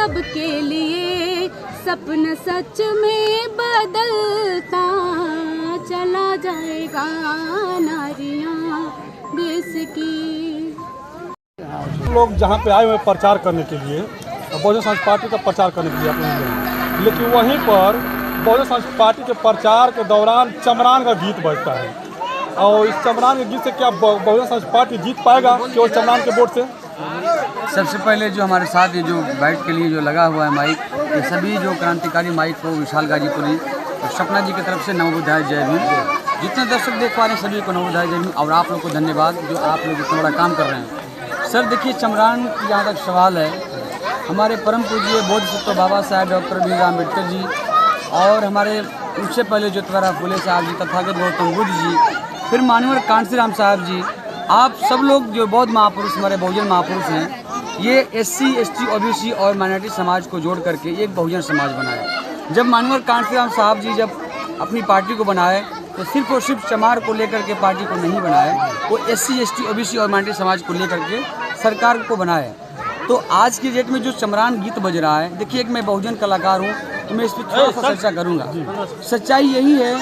सबके लिए सपना सच में बदलता चला जाएगा नारियां देश की। लोग जहाँ पे आए हुए प्रचार करने के लिए, बहुजन समाज पार्टी का प्रचार करने के लिए अपने लिए, लेकिन वहीं पर बहुजन समाज पार्टी के प्रचार के दौरान चमरान का गीत बजता है और इस चमरान के गीत से क्या बहुजन समाज पार्टी जीत पाएगा केवल चमरान के वोट से? सबसे पहले जो हमारे साथ ये जो बाइट के लिए जो लगा हुआ है माइक, ये सभी जो क्रांतिकारी माइक को विशाल गाजीपुरी और सपना जी की तरफ से नवोदय जय भीम। जितने दर्शक देख पा रहे हैं सभी को नवोदय जय भीम और आप लोग को धन्यवाद जो आप लोग इतना बड़ा काम कर रहे हैं। सर देखिए, चमरान की जहाँ तक सवाल है, हमारे परम पूज्य बोधिसत्व बाबा साहेब डॉक्टर भीमराव अम्बेडकर जी और हमारे उससे पहले जो तुकाराम फुले साहब जी, तथागत गौतम बुद्ध जी, फिर माननीय कांशीराम साहब जी, आप सब लोग जो बौद्ध महापुरुष हमारे बहुजन महापुरुष हैं, ये SC, ST, OBC और माइनॉरिटी समाज को जोड़ करके एक बहुजन समाज बनाया। जब माननीय कांशीराम साहब जी जब अपनी पार्टी को बनाए तो सिर्फ और सिर्फ चमार को लेकर के पार्टी को नहीं बनाए, वो SC, ST, OBC और माइनॉरिटी समाज को लेकर के सरकार को बनाए। तो आज की डेट में जो चमरान गीत बज रहा है, देखिए एक मैं बहुजन कलाकार हूँ तो मैं इस पर थोड़ा सा चर्चा करूँगा। सच्चाई यही है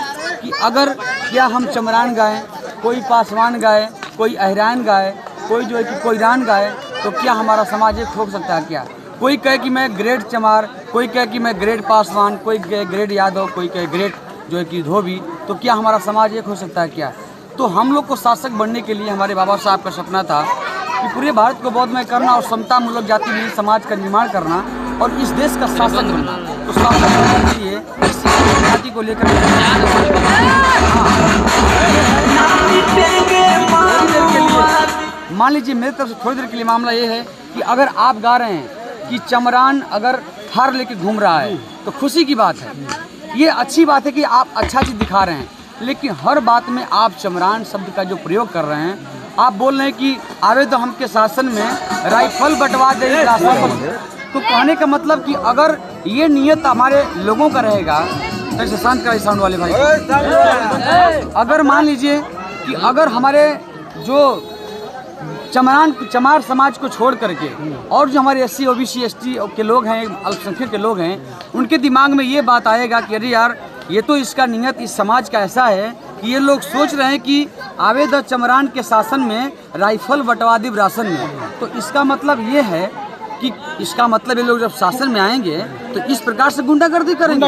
कि अगर क्या हम चमरान गाएं, कोई पासवान गाए, कोई अहरान गाए, कोई जो है कि कोईरान गाए, तो क्या हमारा समाज एक हो सकता है? क्या कोई कहे कि मैं ग्रेट चमार, कोई कहे कि मैं ग्रेट पासवान, कोई कहे ग्रेट यादव, कोई कहे ग्रेट जो है कि धोबी, तो क्या हमारा समाज एक हो सकता है? क्या तो हम लोग को शासक बनने के लिए हमारे बाबा साहब का सपना था कि पूरे भारत को बौद्धमय करना और समता मूलक जाति विहीन समाज का निर्माण करना और इस देश का शासक बनना। तो शासक बनने के लिए इस जाति को लेकर मान लीजिए मेरी तरफ से थोड़ी देर के लिए मामला ये है कि अगर आप गा रहे हैं कि चमरान अगर थार लेके घूम रहा है तो खुशी की बात है, ये अच्छी बात है कि आप अच्छा चीज़ दिखा रहे हैं, लेकिन हर बात में आप चमरान शब्द का जो प्रयोग कर रहे हैं, आप बोल रहे हैं कि आवे तो हमके शासन में राइफल बंटवा दे राशन। तो कहने का मतलब कि अगर ये नियत हमारे लोगों का रहेगा, ऐसे शांत का साउंड वाले भाई, अगर मान लीजिए कि अगर हमारे जो चमार समाज को छोड़ करके और जो हमारे SC, OBC, ST के लोग हैं, अल्पसंख्यक के लोग हैं, उनके दिमाग में ये बात आएगा कि अरे यार ये तो इसका नियत इस समाज का ऐसा है कि ये लोग सोच रहे हैं कि आवे द चमरान के शासन में राइफल बंटवा दी राशन में। तो इसका मतलब ये है कि इसका मतलब ये लोग जब शासन में आएंगे तो इस प्रकार से गुंडागर्दी करेंगे।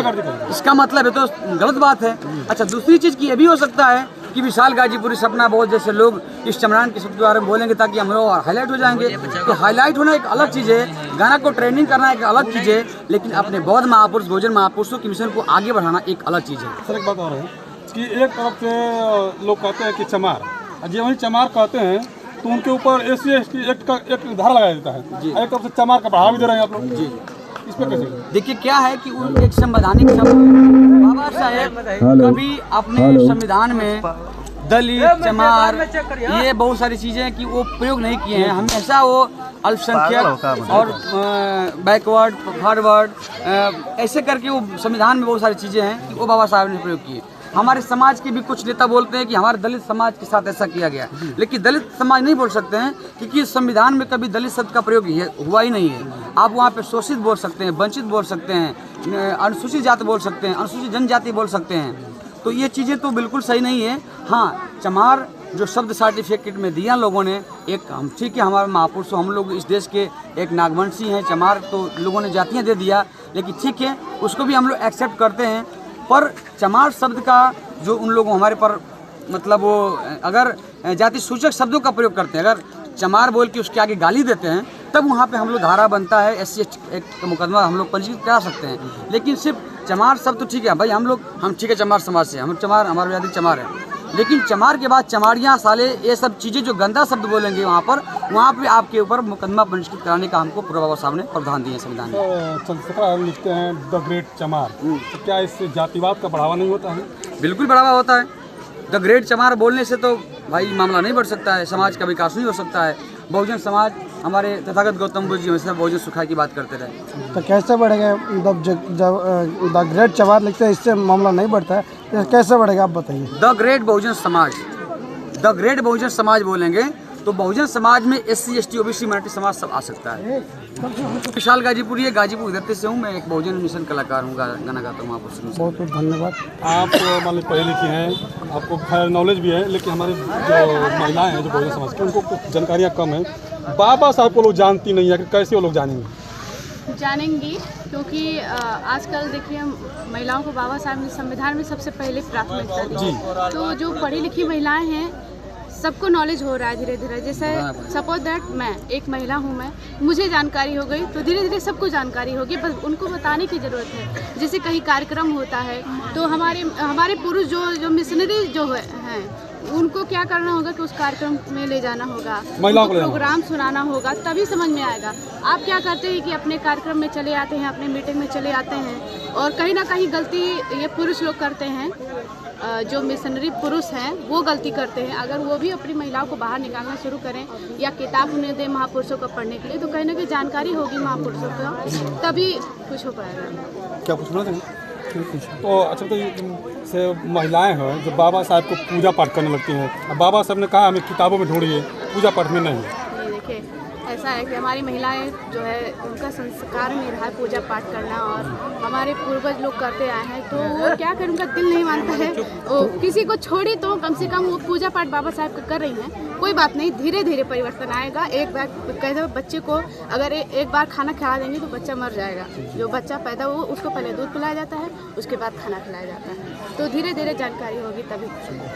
इसका मतलब ये तो गलत बात है। अच्छा, दूसरी चीज़ की ये भी हो सकता है कि विशाल गाजीपुरी सपना बहुत जैसे लोग इस चमरान के शब्द के बारे में बोलेंगे ताकि हम लोग हाईलाइट हो जाएंगे। तो हाईलाइट होना एक अलग चीज़ है, गाना को ट्रेनिंग करना एक अलग चीज़ है, लेकिन अपने बौद्ध महापुरुष बहुजन महापुरुषों की मिशन को आगे बढ़ाना एक अलग चीज़ है। सर एक बात और है कि एक तरफ से लोग कहते हैं कि चमार, जब वही चमार कहते हैं तो उनके ऊपर SC, ST एक्ट का एक धारा लगाया जाता है, एक तरफ से चमार का बढ़ावा भी दे रहे हैं आप लोग जी। इस पर कैसे? देखिए क्या है कि एक संवैधानिक शब्द बाबा साहेब कभी अपने संविधान में दलित, चमार, ये बहुत सारी चीज़ें कि वो प्रयोग नहीं किए हैं। हमेशा वो अल्पसंख्यक और बैकवर्ड, फॉरवर्ड ऐसे करके वो संविधान में बहुत सारी चीज़ें हैं कि वो बाबा साहब ने प्रयोग किए। हमारे समाज के भी कुछ नेता बोलते हैं कि हमारे दलित समाज के साथ ऐसा किया गया, लेकिन दलित समाज नहीं बोल सकते हैं क्योंकि संविधान में कभी दलित शब्द का प्रयोग हुआ ही नहीं है। आप वहाँ पे शोषित बोल सकते हैं, वंचित बोल सकते हैं, अनुसूचित जाति बोल सकते हैं, अनुसूचित जनजाति बोल सकते हैं। तो ये चीज़ें तो बिल्कुल सही नहीं है। हाँ, चमार जो शब्द सर्टिफिकेट में दिया लोगों ने, एक हम ठीक है हमारे महापुरुष, हम लोग इस देश के एक नागवंशी हैं, चमार तो लोगों ने जातियाँ दे दिया, लेकिन ठीक है उसको भी हम लोग एक्सेप्ट करते हैं। पर चमार शब्द का जो उन लोगों हमारे पर मतलब वो अगर जाति सूचक शब्दों का प्रयोग करते हैं, अगर चमार बोल के उसके आगे गाली देते हैं, तब वहाँ पे हम लोग धारा बनता है, SC एक्ट का मुकदमा हम लोग पंजीकृत करा सकते हैं। लेकिन सिर्फ चमार शब्द तो ठीक है भाई, हम ठीक है चमार समाज से, हम चमार, हमारे जाति चमार है, लेकिन चमार के बाद चमारियाँ साले ये सब चीज़ें जो गंदा शब्द बोलेंगे वहाँ पे आपके ऊपर मुकदमा पंजीकृत कराने का हमको पूरा बाबा साहब ने प्रावधान दिए संविधान में। चंद्रशेखर लिखते हैं द ग्रेट चमार, तो क्या इससे जातिवाद का बढ़ावा नहीं होता है? बिल्कुल बढ़ावा होता है। द ग्रेट चमार बोलने से तो भाई मामला नहीं बढ़ सकता है, समाज का विकास नहीं हो सकता है। बहुजन समाज हमारे तथागत गौतम बुद्ध जी हमेशा बहुजन सुखाय की बात करते रहे। तो कैसे बढ़ेगा? जब द ग्रेट चमार लिखते हैं इससे मामला नहीं बढ़ता है, तो कैसे बढ़ेगा आप बताइए? The great Bahujan Samaj, the great Bahujan Samaj बोलेंगे तो बहुजन समाज में SC, ST, OBC, माइनॉरिटी समाज सब आ सकता है। विशाल गाजीपुरी है, गाजीपुर उधरते से हूँ। मैं एक बहुजन मिशन कलाकार हूँ, गाना गाता हूँ महापुरुष मिशन। बहुत बहुत धन्यवाद। आप मान लीजिए पढ़े लिखे हैं, आपको खैर नॉलेज भी है, लेकिन हमारे जो महिलाएं हैं जो बहुजन समाज की, उनको कुछ जानकारियाँ कम है। बाबा साहब को लोग जानती नहीं है, कि कैसे वो लोग जानेंगे? जानेंगी, क्योंकि आजकल देखिए महिलाओं को बाबा साहब ने संविधान में सबसे पहले प्राथमिकता दी। तो जो पढ़ी लिखी महिलाएं हैं सबको नॉलेज हो रहा है धीरे धीरे। जैसे सपोज दैट मैं एक महिला हूँ, मुझे जानकारी हो गई तो धीरे धीरे सबको जानकारी होगी, बस उनको बताने की ज़रूरत है। जैसे कहीं कार्यक्रम होता है तो हमारे पुरुष जो मिशनरी जो हैं उनको क्या करना होगा कि उस कार्यक्रम में ले जाना होगा, उनको प्रोग्राम सुनाना होगा, तभी समझ में आएगा। आप क्या करते हैं कि अपने कार्यक्रम में चले आते हैं, अपने मीटिंग में चले आते हैं, और कहीं ना कहीं गलती ये पुरुष लोग करते हैं, जो मिशनरी पुरुष हैं वो गलती करते हैं। अगर वो भी अपनी महिलाओं को बाहर निकालना शुरू करें या किताब उन्हें दें महापुरुषों को पढ़ने के लिए, तो कहीं ना कहीं जानकारी होगी महापुरुषों को, तभी कुछ हो पाएगा। क्या पूछना चाहिए? तो अच्छा, तो से महिलाएं हैं जो बाबा साहब को पूजा पाठ करने लगती हैं, अब बाबा साहब ने कहा हमें किताबों में ढूंढिए, पूजा पाठ में नहीं। देखिए ऐसा है कि हमारी महिलाएं जो है उनका संस्कार में रहा है पूजा पाठ करना, और हमारे पूर्वज लोग करते आए हैं, तो वो क्या करें, उनका दिल नहीं मानता है। वो किसी को छोड़ी तो कम से कम वो पूजा पाठ बाबा साहब का कर रही हैं। कोई बात नहीं, धीरे धीरे परिवर्तन आएगा। एक बार कहते हैं बच्चे को अगर एक बार खाना खिला देंगे तो बच्चा मर जाएगा। जो बच्चा पैदा हो उसको पहले दूध पिलाया जाता है, उसके बाद खाना खिलाया जाता है। तो धीरे धीरे जानकारी होगी तभी।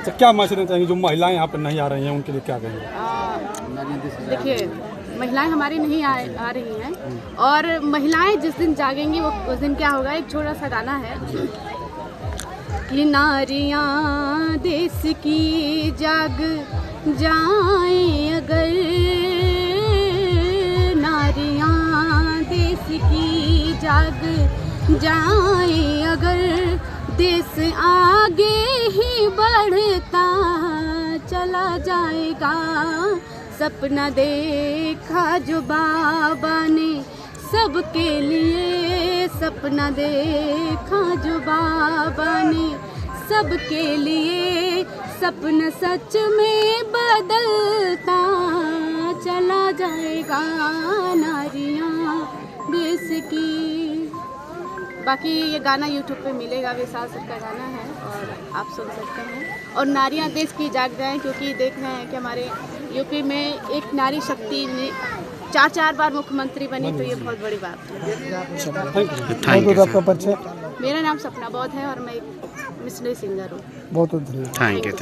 तो क्या मैसेज देना चाहेंगे जो महिलाएं यहाँ पर नहीं आ रही हैं, उनके लिए क्या कहेंगे? देखिए महिलाएं हमारी नहीं आ रही हैं, और महिलाएं जिस दिन जागेंगी वो उस दिन क्या होगा। एक छोटा सा गाना है कि नारियां देश की जाग जाएं अगर, नारियां देश की जाग जाएं अगर, देश आगे ही बढ़ता चला जाएगा। सपना देखा जो बाबा ने सबके लिए, सपना देखा जो बाबा ने सबके लिए, सपना सच में बदलता चला जाएगा। नारियां देश की। बाकी ये गाना यूट्यूब पे मिलेगा, विशाल सर का गाना है और आप सुन सकते हैं। और नारियां देश की जाग जाएं, क्योंकि देख रहे हैं कि हमारे यूपी में एक नारी शक्ति ने 4 बार मुख्यमंत्री बनी, तो ये बहुत बड़ी बात है। आपका परिचय? मेरा नाम सपना बौद्ध है और मैं एक मिशनरी सिंगर हूँ। बहुत बहुत धन्यवाद। Thank you.